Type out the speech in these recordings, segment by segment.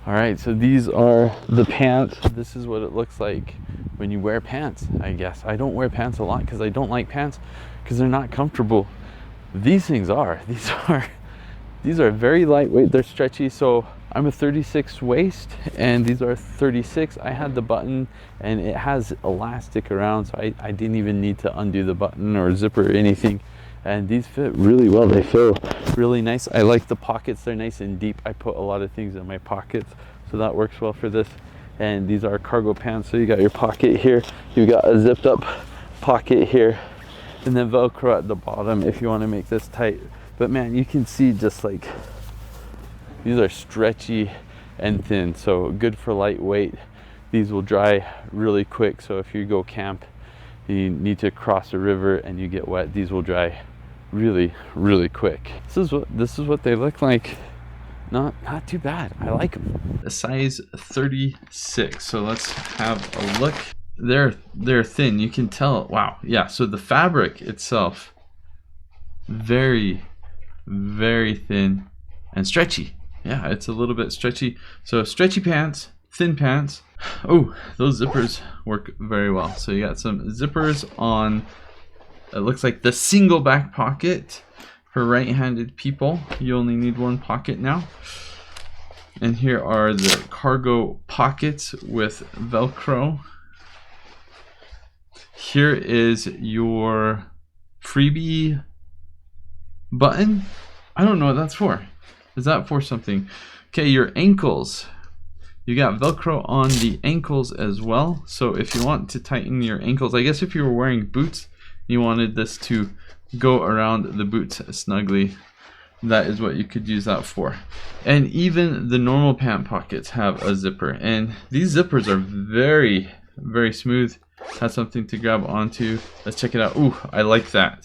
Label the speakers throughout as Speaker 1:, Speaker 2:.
Speaker 1: All right, so these are the pants. This is what it looks like when you wear pants, I guess. I don't wear pants a lot because I don't like pants because they're not comfortable. These things are. These are very lightweight. They're stretchy. So I'm a 36 waist and these are 36. I had the button and it has elastic around, so I didn't even need to undo the button or zipper or anything. And these fit really well. They feel really nice. I like the pockets. They're nice and deep. I put a lot of things in my pockets, so that works well for this. And these are cargo pants, so you got your pocket here, you got a zipped up pocket here, and then Velcro at the bottom if you want to make this tight. But man, you can see just like these are stretchy and thin, so good for lightweight. These will dry really quick, so if you go camp, you need to cross a river and you get wet, these will dry really quick. This is what they look like. Not too bad. I like them. A size 36. So let's have a look. They're thin. You can tell. Wow. Yeah. So the fabric itself, very thin and stretchy. Yeah, it's a little bit stretchy. So stretchy pants, thin pants. Oh, those zippers work very well. So you got some zippers on. It looks like the single back pocket for right-handed people. You only need one pocket now. And here are the cargo pockets with Velcro. Here is your freebie button. I don't know what that's for. Is that for something? Okay, your ankles. You got Velcro on the ankles as well. So if you want to tighten your ankles, I guess if you were wearing boots, you wanted this to go around the boots snugly, that is what you could use that for. And even the normal pant pockets have a zipper, and these zippers are very smooth. Has something to grab onto. Let's check it out. Ooh, I like that.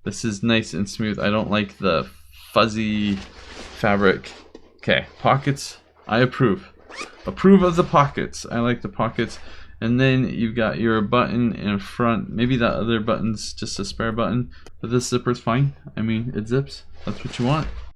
Speaker 1: This is nice and smooth. I don't like the fuzzy fabric. Okay, pockets, I approve of the pockets. I like the pockets. And then you've got your button in front. Maybe that other button's just a spare button, but this zipper's fine. I mean, it zips. That's what you want.